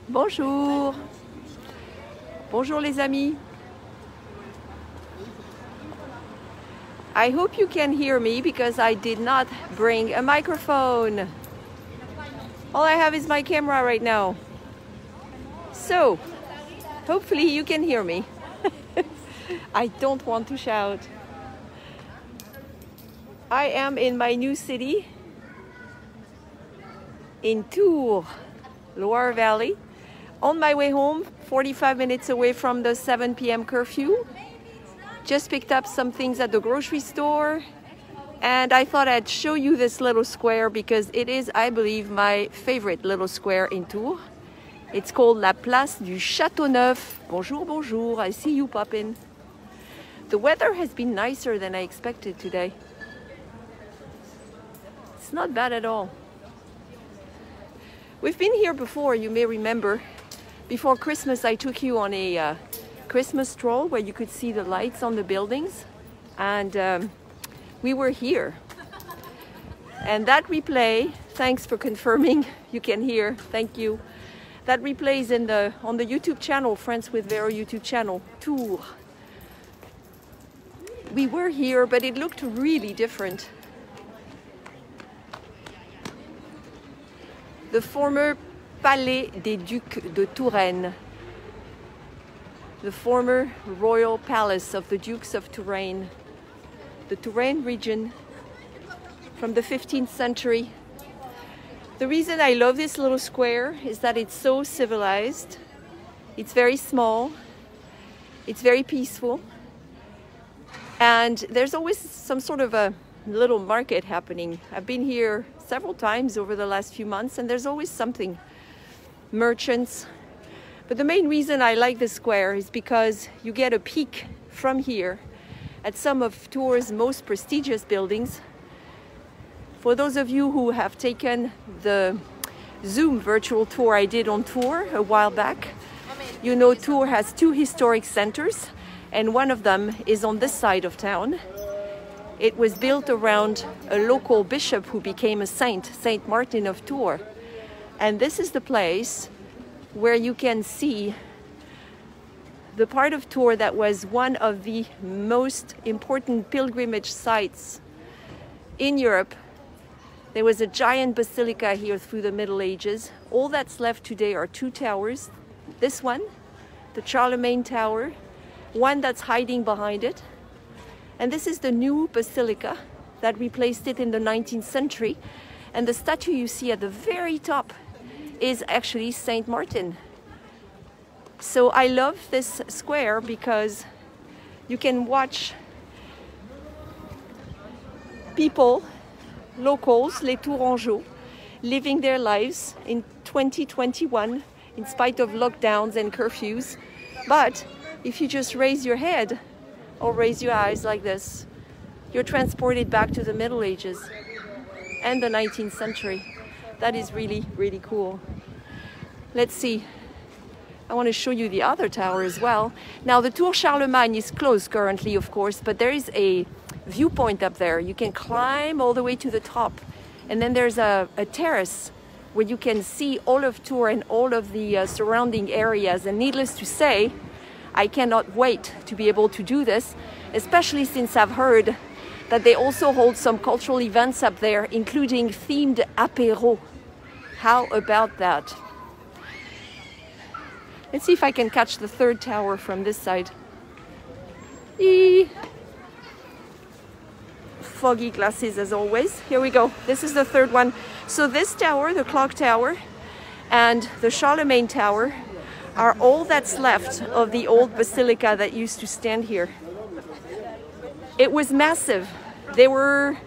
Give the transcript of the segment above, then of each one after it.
Bonjour. Bonjour les amis. I hope you can hear me because I did not bring a microphone. All I have is my camera right now. So, hopefully you can hear me. I don't want to shout. I am in my new city in Tours, Loire Valley. On my way home, 45 minutes away from the 7 p.m. curfew. Just picked up some things at the grocery store. And I thought I'd show you this little square because it is, I believe, my favorite little square in Tours. It's called La Place du Châteauneuf. Bonjour, bonjour. I see you pop in. The weather has been nicer than I expected today. It's not bad at all. We've been here before, you may remember. Before Christmas, I took you on a Christmas stroll where you could see the lights on the buildings. And we were here. And that replay, thanks for confirming, you can hear, thank you. That replay is on the YouTube channel, Friends with Véro YouTube channel, Tours. We were here, but it looked really different. The former Palais des Ducs de Touraine. The former royal palace of the Dukes of Touraine. The Touraine region from the 15th century. The reason I love this little square is that it's so civilized. It's very small. It's very peaceful. And there's always some sort of a little market happening. I've been here several times over the last few months and there's always something. Merchants. But the main reason I like the square is because you get a peek from here at some of Tours' most prestigious buildings. For those of you who have taken the Zoom virtual tour I did on Tours a while back, you know Tours has two historic centers and one of them is on this side of town. It was built around a local bishop who became a saint, Saint Martin of Tours. And this is the place where you can see the part of Tours that was one of the most important pilgrimage sites in Europe. There was a giant basilica here through the Middle Ages. All that's left today are two towers. This one, the Charlemagne Tower, one that's hiding behind it. And this is the new basilica that replaced it in the 19th century. And the statue you see at the very top is actually Saint Martin. So I love this square because you can watch people, locals, les Tourangeaux, living their lives in 2021 in spite of lockdowns and curfews. But if you just raise your head or raise your eyes like this, you're transported back to the Middle Ages and the 19th century. That is really, really cool. Let's see. I want to show you the other tower as well. Now, the Tour Charlemagne is closed currently, of course, but there is a viewpoint up there. You can climb all the way to the top. And then there's a terrace where you can see all of Tours and all of the surrounding areas. And needless to say, I cannot wait to be able to do this, especially since I've heard that they also hold some cultural events up there, including themed apéro. How about that? Let's see if I can catch the third tower from this side. Eee. Foggy glasses as always. Here we go. This is the third one. So this tower, the clock tower, and the Charlemagne Tower are all that's left of the old basilica that used to stand here. It was massive. There were,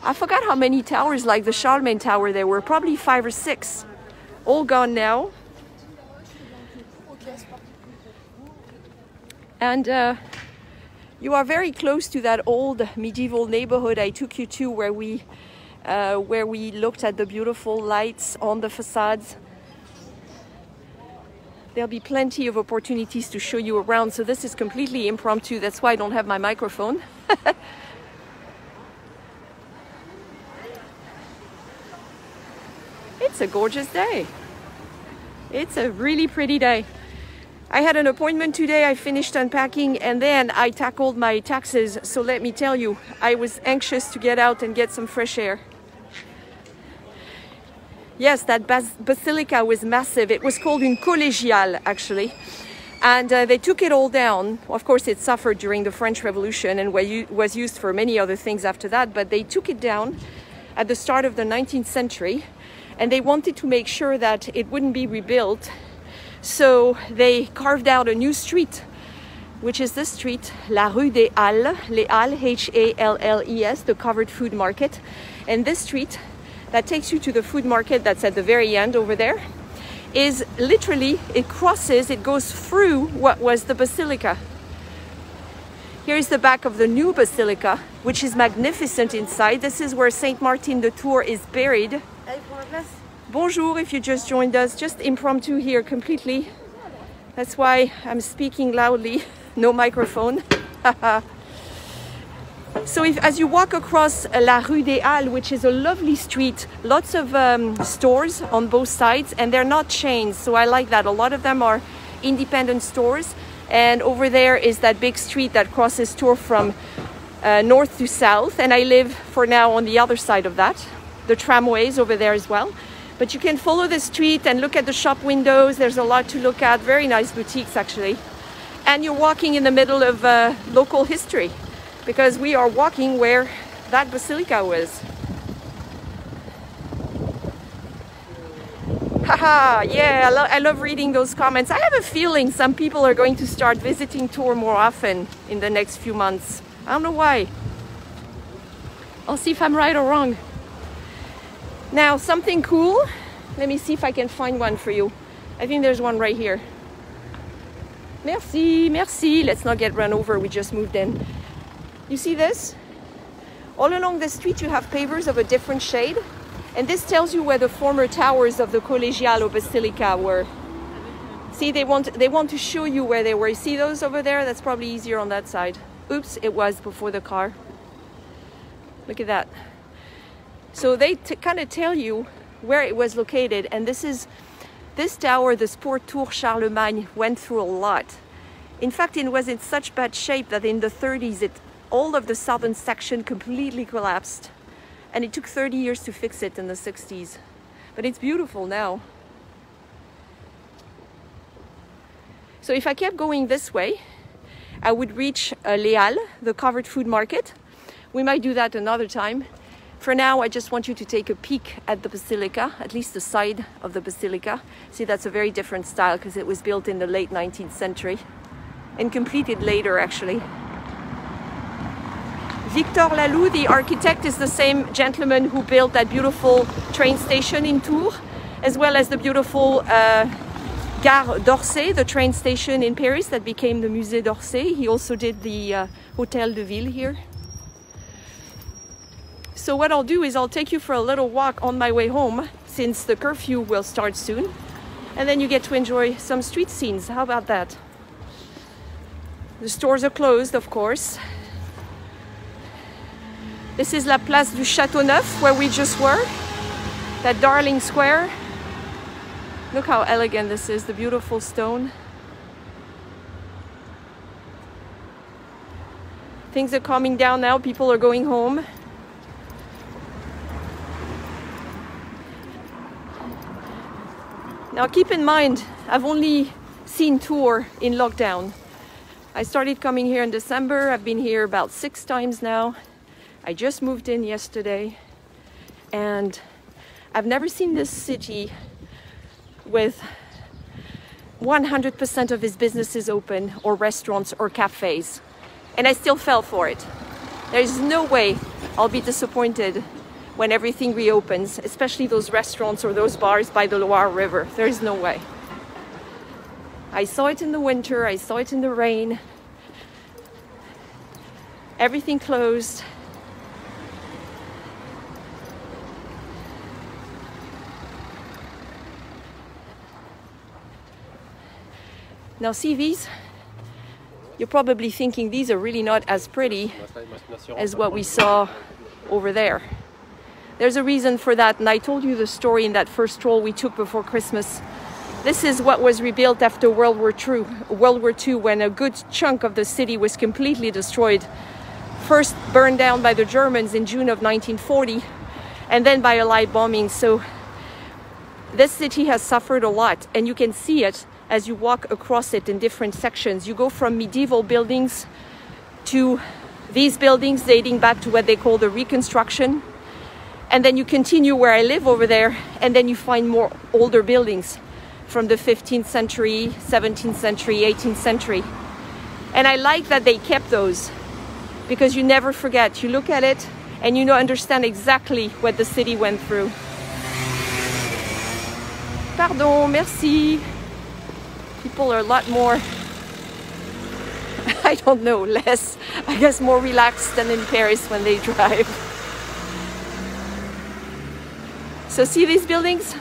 I forgot how many towers like the Charlemagne Tower there were, probably 5 or 6. All gone now. And you are very close to that old medieval neighborhood I took you to where we looked at the beautiful lights on the facades. There'll be plenty of opportunities to show you around, so this is completely impromptu. That's why I don't have my microphone. It's a gorgeous day. It's a really pretty day. I had an appointment today. I finished unpacking and then I tackled my taxes. So let me tell you, I was anxious to get out and get some fresh air. Yes, that basilica was massive. It was called une collégiale, actually. And they took it all down. Of course, it suffered during the French Revolution and was used for many other things after that. But they took it down at the start of the 19th century. And they wanted to make sure that it wouldn't be rebuilt. So they carved out a new street, which is this street, Larue des Halles, les Halles, H-A-L-L-E-S, the covered food market. And this street that takes you to the food market that's at the very end over there is literally, it crosses, it goes through what was the basilica. Here's the back of the new basilica, which is magnificent inside. This is where Saint Martin de Tours is buried. Bonjour, if you just joined us, just impromptu here completely. That's why I'm speaking loudly, no microphone. So as you walk across La Rue des Halles, which is a lovely street, lots of stores on both sides, and they're not chains, so I like that. A lot of them are independent stores, and over there is that big street that crosses Tours from north to south, and I live for now on the other side of that. The tramways over there as well. But you can follow the street and look at the shop windows. There's a lot to look at, very nice boutiques actually. And you're walking in the middle of local history, because we are walking where that basilica was. Haha, yeah, I love reading those comments. I have a feeling some people are going to start visiting Tours more often in the next few months. I don't know why. I'll see if I'm right or wrong. Now, something cool. Let me see if I can find one for you. I think there's one right here. Merci, merci. Let's not get run over. We just moved in. You see this? All along the street you have pavers of a different shade. And this tells you where the former towers of the Collégiale or Basilica were. See, they want to show you where they were. You see those over there? That's probably easier on that side. Oops, it was before the car. Look at that. So they kind of tell you where it was located. And this tower, the Sport Tour Charlemagne, went through a lot. In fact, it was in such bad shape that in the 30s, all of the southern section completely collapsed. And it took 30 years to fix it in the 60s. But it's beautiful now. So if I kept going this way, I would reach Les Halles, the covered food market. We might do that another time. For now, I just want you to take a peek at the basilica, at least the side of the basilica. See, that's a very different style because it was built in the late 19th century and completed later, actually. Victor Laloux, the architect, is the same gentleman who built that beautiful train station in Tours, as well as the beautiful Gare d'Orsay, the train station in Paris that became the Musée d'Orsay. He also did the Hôtel de Ville here. So what I'll do is I'll take you for a little walk on my way home, since the curfew will start soon. And then you get to enjoy some street scenes. How about that? The stores are closed, of course. This is La Place du Châteauneuf, where we just were. That darling square. Look how elegant this is, the beautiful stone. Things are calming down now, people are going home. Now keep in mind, I've only seen Tours in lockdown. I started coming here in December. I've been here about 6 times now. I just moved in yesterday. And I've never seen this city with 100% of its businesses open, or restaurants or cafes. And I still fell for it. There's no way I'll be disappointed when everything reopens, especially those restaurants or those bars by the Loire River. There's no way. I saw it in the winter, I saw it in the rain. Everything closed. Now see these? You're probably thinking these are really not as pretty as what we saw over there. There's a reason for that, and I told you the story in that first stroll we took before Christmas. This is what was rebuilt after World War II, when a good chunk of the city was completely destroyed. First burned down by the Germans in June of 1940, and then by Allied bombing. So this city has suffered a lot, and you can see it as you walk across it in different sections. You go from medieval buildings to these buildings dating back to what they call the Reconstruction. And then you continue where I live over there, and then you find more older buildings from the 15th century, 17th century, 18th century. And I like that they kept those, because you never forget. You look at it and you understand exactly what the city went through. Pardon, merci. People are a lot more, I don't know, less, I guess more relaxed than in Paris when they drive. So see these buildings?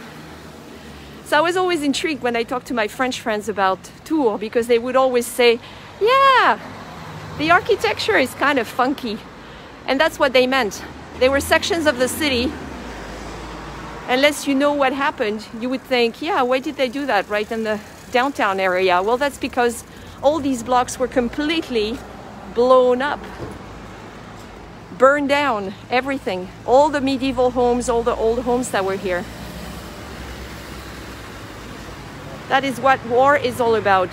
So I was always intrigued when I talked to my French friends about Tours, because they would always say, yeah, the architecture is kind of funky. And that's what they meant. They were sections of the city. Unless you know what happened, you would think, yeah, why did they do that right in the downtown area? Well, that's because all these blocks were completely blown up. Burned down, everything. All the medieval homes, all the old homes that were here. That is what war is all about.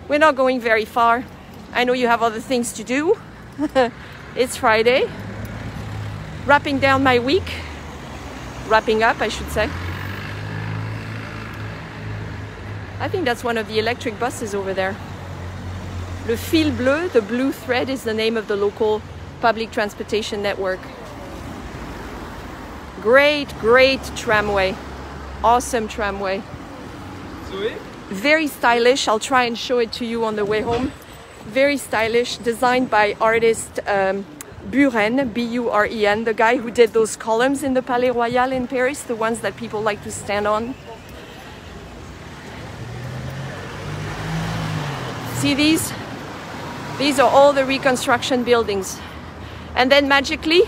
We're not going very far. I know you have other things to do. It's Friday. Wrapping down my week. Wrapping up, I should say. I think that's one of the electric buses over there. Le fil bleu, the blue thread, is the name of the local public transportation network. Great, great tramway. Awesome tramway. Very stylish. I'll try and show it to you on the way home. Very stylish, designed by artist Buren, B-U-R-E-N, the guy who did those columns in the Palais Royal in Paris, the ones that people like to stand on. See these? These are all the Reconstruction buildings. And then magically,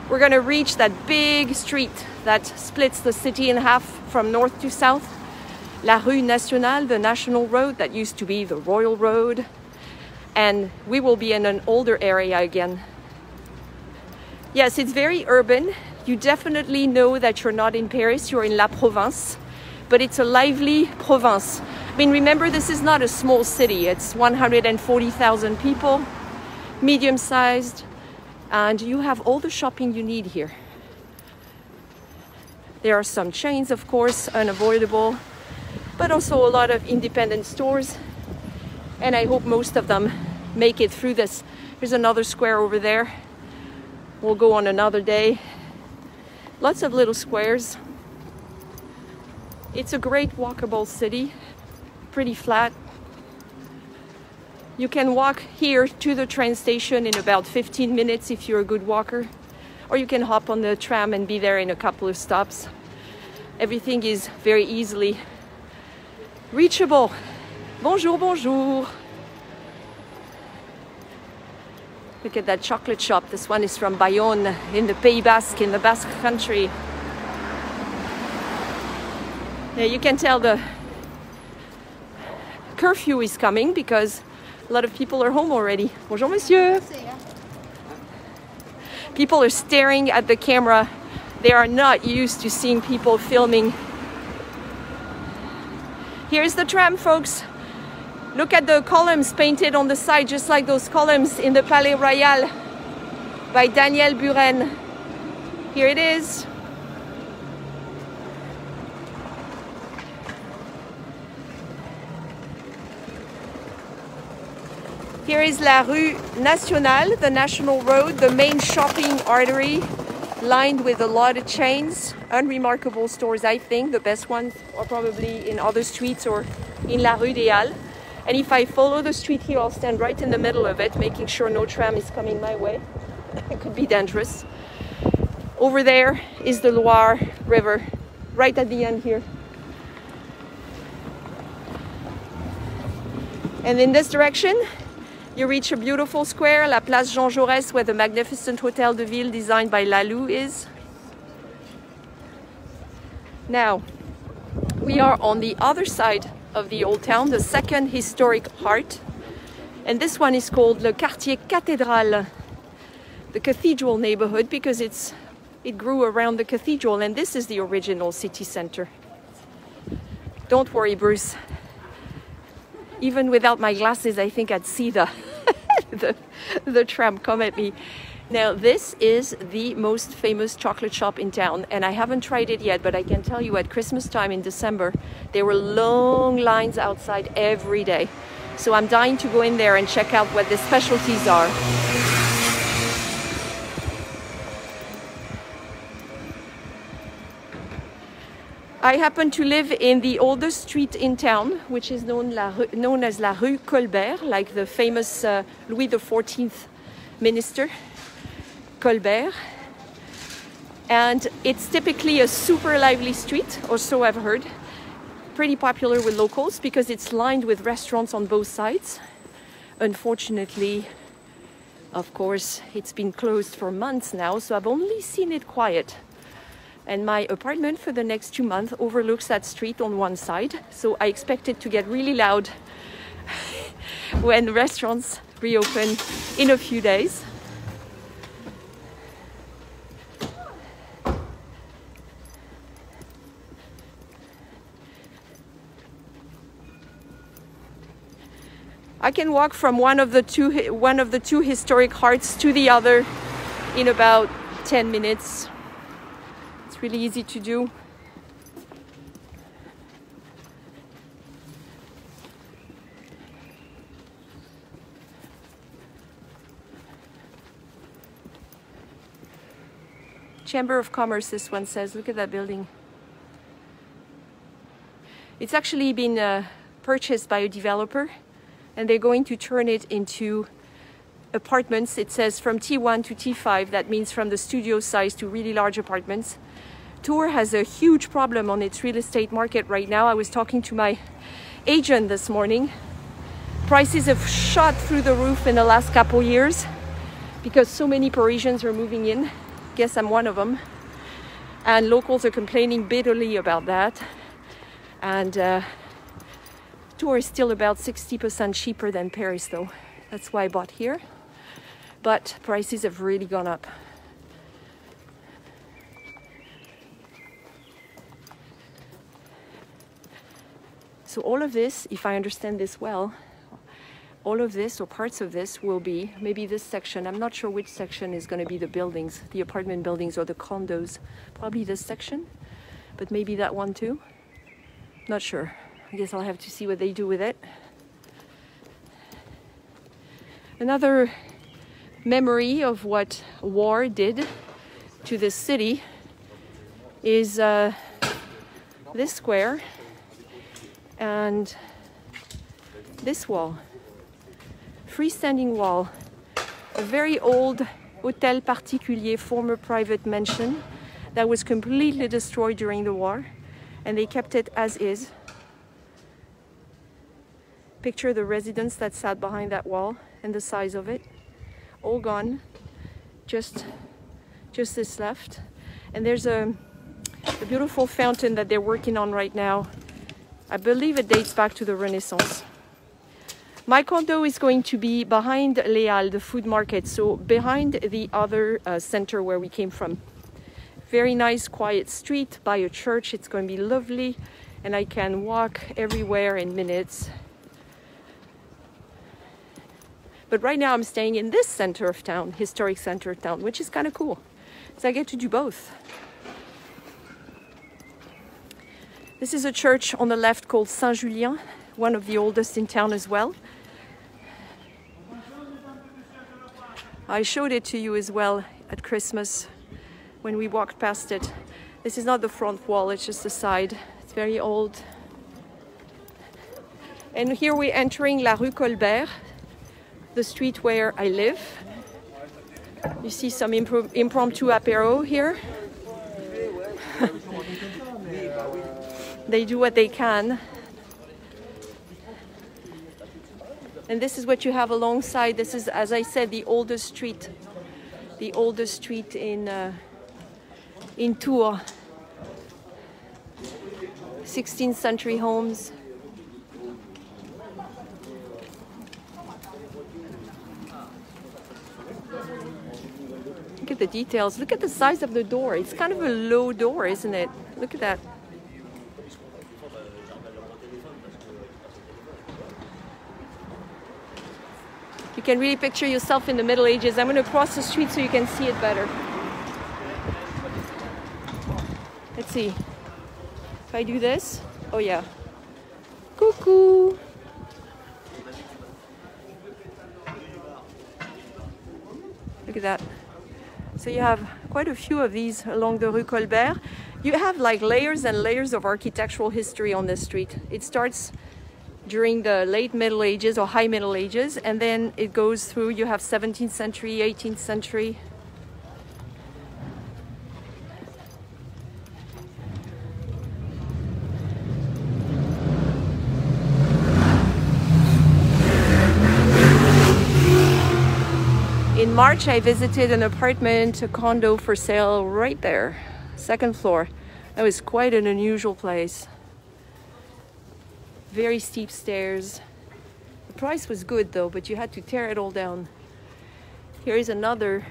we're going to reach that big street that splits the city in half from north to south. Larue Nationale, the national road that used to be the Royal Road. And we will be in an older area again. Yes, it's very urban. You definitely know that you're not in Paris, you're in La Provence. But it's a lively province. I mean, remember, this is not a small city. It's 140,000 people, medium-sized, and you have all the shopping you need here. There are some chains, of course, unavoidable, but also a lot of independent stores, and I hope most of them make it through this. There's another square over there. We'll go on another day. Lots of little squares. It's a great walkable city, pretty flat. You can walk here to the train station in about 15 minutes if you're a good walker, or you can hop on the tram and be there in a couple of stops. Everything is very easily reachable. Bonjour, bonjour. Look at that chocolate shop. This one is from Bayonne in the Pays Basque, in the Basque country. Yeah, you can tell the curfew is coming because a lot of people are home already. Bonjour, monsieur. People are staring at the camera. They are not used to seeing people filming. Here's the tram, folks. Look at the columns painted on the side, just like those columns in the Palais Royal by Daniel Buren. Here it is. Here is La Rue Nationale, the national road, the main shopping artery, lined with a lot of chains. Unremarkable stores, I think. The best ones are probably in other streets or in La Rue des Halles. And if I follow the street here, I'll stand right in the middle of it, making sure no tram is coming my way. It could be dangerous. Over there is the Loire River, right at the end here. And in this direction, you reach a beautiful square, La Place Jean Jaurès, where the magnificent Hôtel de Ville designed by Larue is. Now, we are on the other side of the old town, the second historic heart. And this one is called Le Quartier Cathédrale, the cathedral neighborhood, because it grew around the cathedral, and this is the original city center. Don't worry, Bruce. Even without my glasses, I think I'd see the tram come at me. Now, this is the most famous chocolate shop in town, and I haven't tried it yet, but I can tell you at Christmas time in December, there were long lines outside every day. So I'm dying to go in there and check out what the specialties are. I happen to live in the oldest street in town, which is known as Larue Colbert, like the famous Louis XIV minister, Colbert. And it's typically a super lively street, or so I've heard. Pretty popular with locals because it's lined with restaurants on both sides. Unfortunately, of course, it's been closed for months now, so I've only seen it quiet. And my apartment for the next 2 months overlooks that street on one side, so I expect it to get really loud when restaurants reopen in a few days. I can walk from one of the two historic hearts to the other in about 10 minutes. It's really easy to do. Chamber of Commerce, this one says. Look at that building. It's actually been purchased by a developer, and they're going to turn it into apartments. It says from T1 to T5. That means from the studio size to really large apartments. Tours has a huge problem on its real estate market right now. I was talking to my agent this morning. Prices have shot through the roof in the last couple years because so many Parisians are moving in. Guess I'm one of them. And locals are complaining bitterly about that. And Tours is still about 60% cheaper than Paris though. That's why I bought here. But prices have really gone up. So all of this, if I understand this well, all of this or parts of this will be, maybe this section, I'm not sure which section is going to be the buildings, the apartment buildings or the condos. Probably this section, but maybe that one too. Not sure. I guess I'll have to see what they do with it. Another memory of what war did to this city is this square and this wall. Freestanding wall. A very old Hôtel Particulier, former private mansion that was completely destroyed during the war, and they kept it as is. Picture the residence that sat behind that wall and the size of it. All gone. Just this left. And there's a beautiful fountain that they're working on right now. I believe it dates back to the Renaissance. My condo is going to be behind Les Halles, the food market, so behind the other center where we came from. Very nice, quiet street by a church. It's going to be lovely, and I can walk everywhere in minutes. But right now I'm staying in this center of town, historic center of town, which is kind of cool. So I get to do both. This is a church on the left called Saint-Julien, one of the oldest in town as well. I showed it to you as well at Christmas when we walked past it. This is not the front wall, it's just the side. It's very old. And here we're entering Larue Colbert, the street where I live. You see some impromptu apéro here. They do what they can. And this is what you have alongside. This is, as I said, the oldest street in Tours. 16th century homes. Look at the details. Look at the size of the door. It's kind of a low door, isn't it? Look at that. You can really picture yourself in the Middle Ages. I'm going to cross the street so you can see it better. Let's see. If I do this, oh yeah. Coucou. Look at that. So you have quite a few of these along the Rue Colbert. You have like layers and layers of architectural history on this street. It starts during the late Middle Ages or high Middle Ages, and then it goes through. You have 17th century, 18th century. In March, I visited an apartment, a condo for sale right there, second floor. That was quite an unusual place. Very steep stairs. The price was good though, but you had to tear it all down. Here is another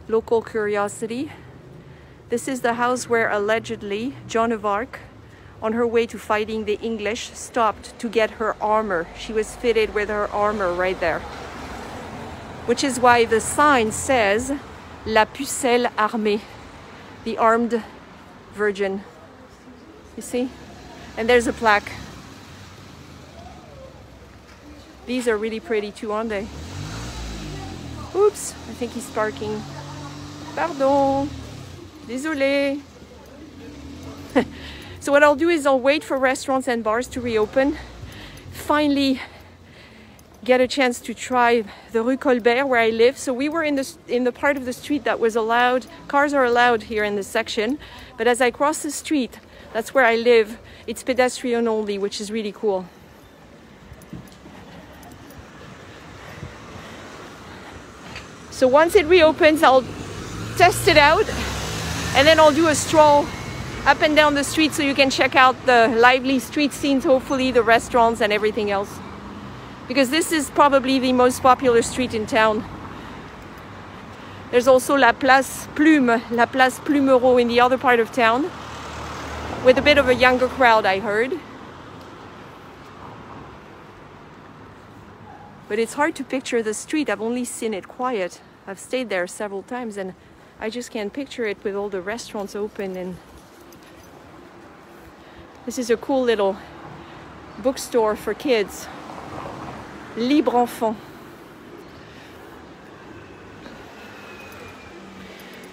local curiosity. This is the house where allegedly Joan of Arc, on her way to fighting the English, stopped to get her armor. She was fitted with her armor right there. Which is why the sign says La Pucelle Armée, the armed virgin. You see? And there's a plaque. These are really pretty too, aren't they? Oops, I think he's parking. Pardon. Désolé. So what I'll do is I'll wait for restaurants and bars to reopen. Finally get a chance to try the Rue Colbert where I live. So we were in the part of the street that was allowed. Cars are allowed here in this section. But as I cross the street, that's where I live. It's pedestrian only, which is really cool. So once it reopens, I'll test it out and then I'll do a stroll up and down the street so you can check out the lively street scenes, hopefully the restaurants and everything else. Because this is probably the most popular street in town. There's also La Place Plumereau in the other part of town, with a bit of a younger crowd, I heard. But it's hard to picture the street. I've only seen it quiet. I've stayed there several times and I just can't picture it with all the restaurants open. And this is a cool little bookstore for kids. Libre Enfant.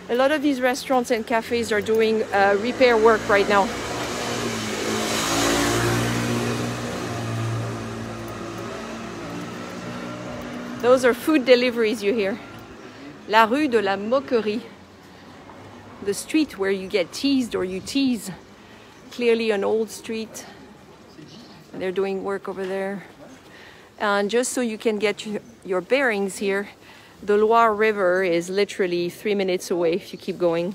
A lot of these restaurants and cafes are doing repair work right now. Those are food deliveries you hear. La Rue de la Moquerie. The street where you get teased or you tease. Clearly an old street. They're doing work over there. And just so you can get your bearings here, the Loire River is literally 3 minutes away if you keep going.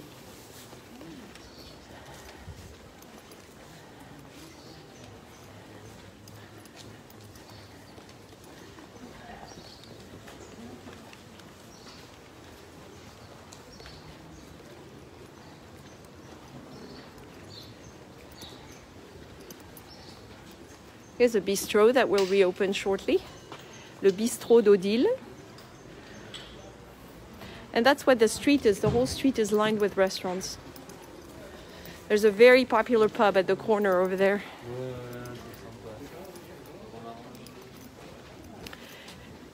Here's a bistro that will reopen shortly, Le Bistrot d'Odile. And that's what the street is. The whole street is lined with restaurants. There's a very popular pub at the corner over there.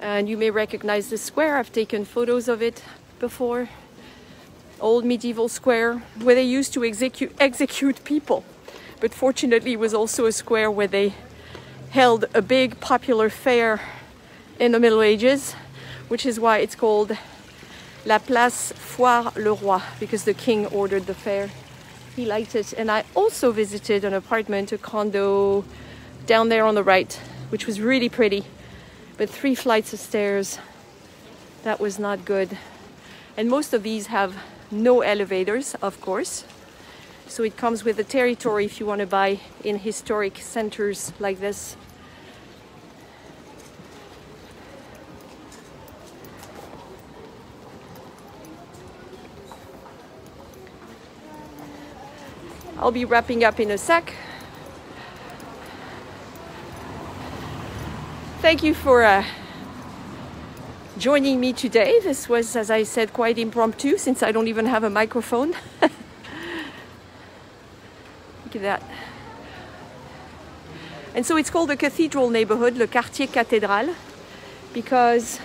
And you may recognize the square. I've taken photos of it before. Old medieval square where they used to execute people. But fortunately, it was also a square where they held a big popular fair in the Middle Ages, which is why it's called La Place Foire le Roi, because the king ordered the fair. He liked it. And I also visited an apartment, a condo down there on the right, which was really pretty. but 3 flights of stairs. That was not good. And most of these have no elevators, of course. So it comes with the territory if you want to buy in historic centers like this. I'll be wrapping up in a sec. Thank you for joining me today. This was, as I said, quite impromptu since I don't even have a microphone. Look at that. And so it's called the Cathedral neighborhood, le quartier Cathédrale, because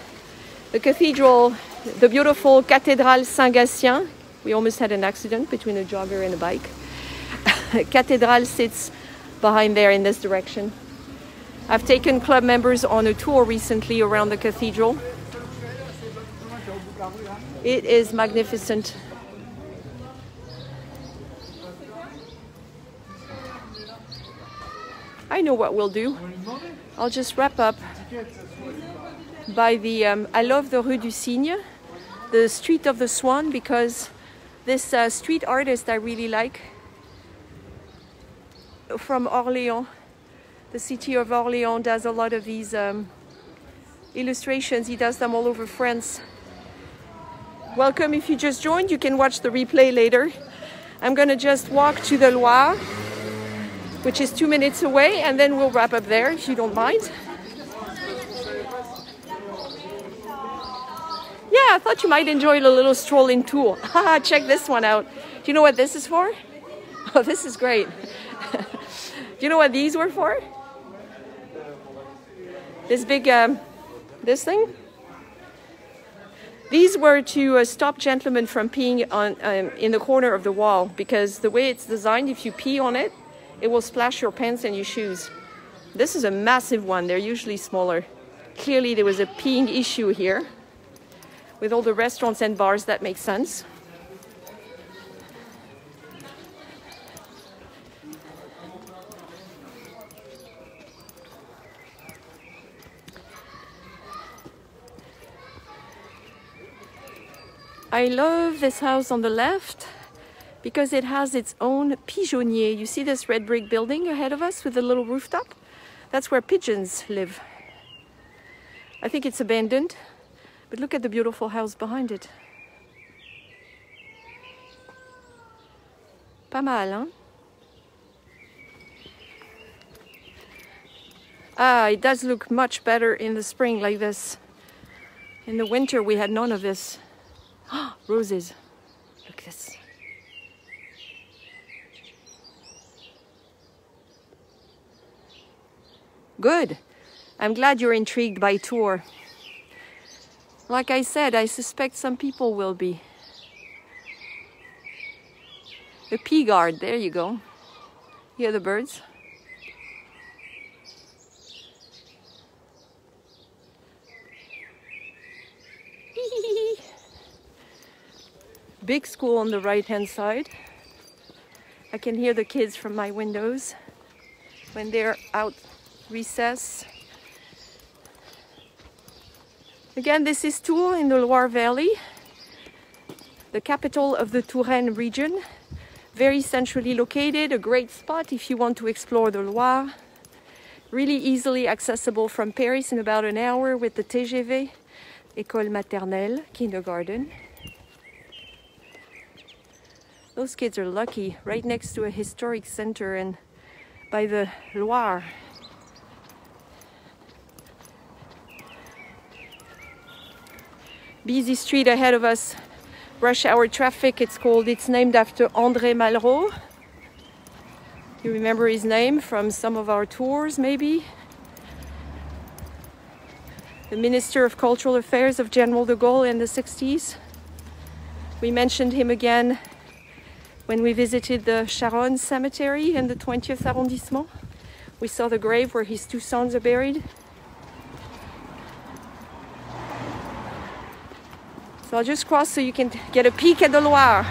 the cathedral, the beautiful Cathédrale Saint-Gatien, we almost had an accident between a jogger and a bike. Cathédrale sits behind there in this direction. I've taken club members on a tour recently around the cathedral. It is magnificent. I know what we'll do. I'll just wrap up by the, I love the Rue du Cygne, the Street of the Swan, because this street artist I really like, from Orléans, the city of Orléans, does a lot of these illustrations. He does them all over France. Welcome if you just joined. You can watch the replay later. I'm going to just walk to the Loire, which is 2 minutes away, and then we'll wrap up there if you don't mind. Yeah, I thought you might enjoy a little strolling tour. Haha, check this one out. Do you know what this is for? Oh, this is great. Do you know what these were for? This big, this thing? These were to stop gentlemen from peeing on, in the corner of the wall, because the way it's designed, if you pee on it, it will splash your pants and your shoes. This is a massive one. They're usually smaller. Clearly there was a peeing issue here. With all the restaurants and bars, that makes sense. I love this house on the left because it has its own pigeonnier. You see this red brick building ahead of us with the little rooftop? That's where pigeons live. I think it's abandoned, but look at the beautiful house behind it. Pas mal, hein? Ah, it does look much better in the spring like this. In the winter we had none of this. Roses. Look at this. Good. I'm glad you're intrigued by tour. Like I said, I suspect some people will be. The pea guard, there you go. Hear the birds? Big school on the right-hand side. I can hear the kids from my windows when they're out recess. Again, this is Tours in the Loire Valley, the capital of the Touraine region. Very centrally located, a great spot if you want to explore the Loire. Really easily accessible from Paris in about an hour with the TGV, École maternelle, kindergarten. Those kids are lucky, right next to a historic center and by the Loire. Busy street ahead of us, rush hour traffic. It's named after André Malraux. You remember his name from some of our tours, maybe? The Minister of Cultural Affairs of General de Gaulle in the 60s. We mentioned him again when we visited the Charonne cemetery in the 20th arrondissement. We saw the grave where his 2 sons are buried. So I'll just cross so you can get a peek at the Loire.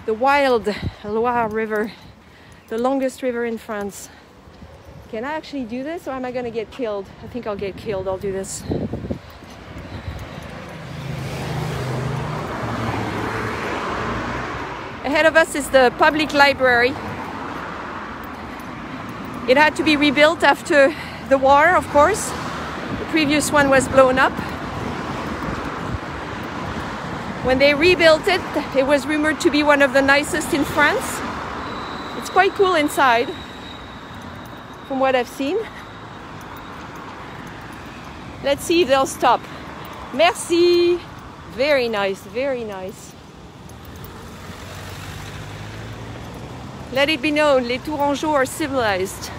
The wild Loire River, the longest river in France. Can I actually do this, or am I gonna get killed? I think I'll get killed. I'll do this. Ahead of us is the public library. It had to be rebuilt after the war, of course. The previous one was blown up. When they rebuilt it, it was rumored to be one of the nicest in France. It's quite cool inside, from what I've seen. Let's see if they'll stop. Merci. Very nice, very nice. Let it be known, les Tourangeaux are civilized.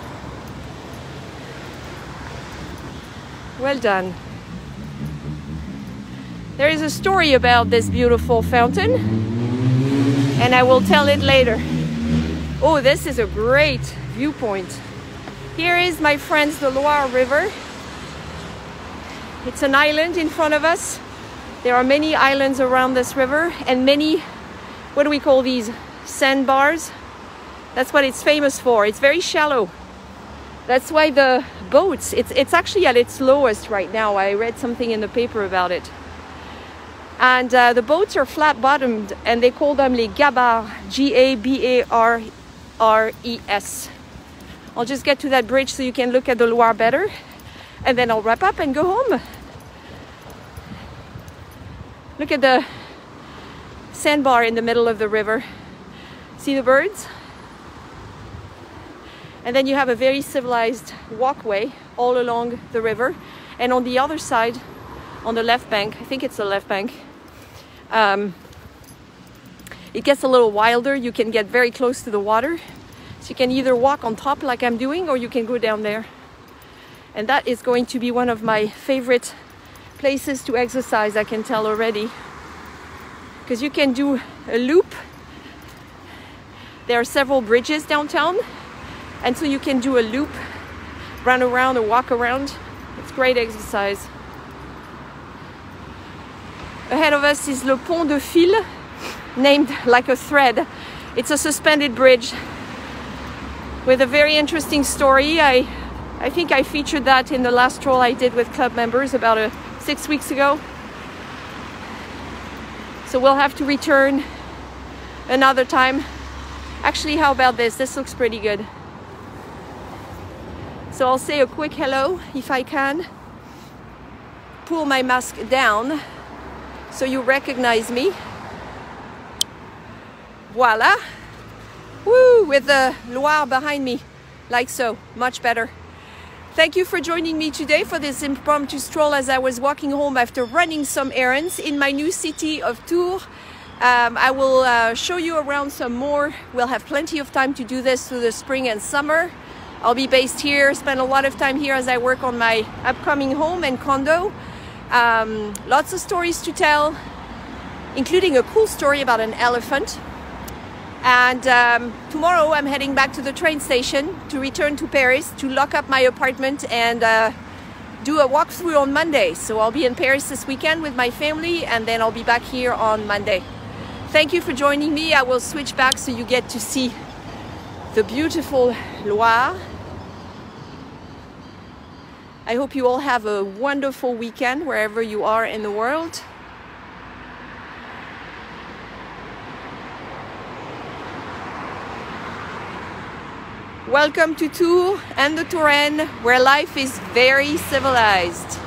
Well done. There is a story about this beautiful fountain, and I will tell it later. Oh, this is a great viewpoint. Here is, my friends, the Loire River. It's an island in front of us. There are many islands around this river, and many, what do we call these, sandbars? That's what it's famous for. It's very shallow. That's why the boats, it's actually at its lowest right now. I read something in the paper about it. And the boats are flat-bottomed, and they call them les gabarres, G-A-B-A-R-R-E-S. I'll just get to that bridge so you can look at the Loire better, and then I'll wrap up and go home. Look at the sandbar in the middle of the river. See the birds? And then you have a very civilized walkway all along the river. And on the other side, on the left bank, I think it's the left bank, it gets a little wilder. You can get very close to the water. So you can either walk on top like I'm doing, or you can go down there. And that is going to be one of my favorite places to exercise, I can tell already. Because you can do a loop. There are several bridges downtown. And so you can do a loop, run around or walk around. It's great exercise. Ahead of us is le pont de fil, named like a thread. It's a suspended bridge with a very interesting story. I think I featured that in the last stroll I did with club members about 6 weeks ago. So we'll have to return another time. Actually, how about this? This looks pretty good. So I'll say a quick hello if I can. Pull my mask down so you recognize me. Voila. Woo, with the Loire behind me, like so, much better. Thank you for joining me today for this impromptu stroll as I was walking home after running some errands in my new city of Tours. I will show you around some more. We'll have plenty of time to do this through the spring and summer. I'll be based here, spend a lot of time here as I work on my upcoming home and condo. Lots of stories to tell, including a cool story about an elephant. And tomorrow I'm heading back to the train station to return to Paris to lock up my apartment and do a walkthrough on Monday. So I'll be in Paris this weekend with my family, and then I'll be back here on Monday. Thank you for joining me. I will switch back so you get to see the beautiful Loire. I hope you all have a wonderful weekend wherever you are in the world. Welcome to Tours and the Touraine, where life is very civilized.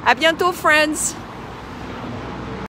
À bientôt, friends!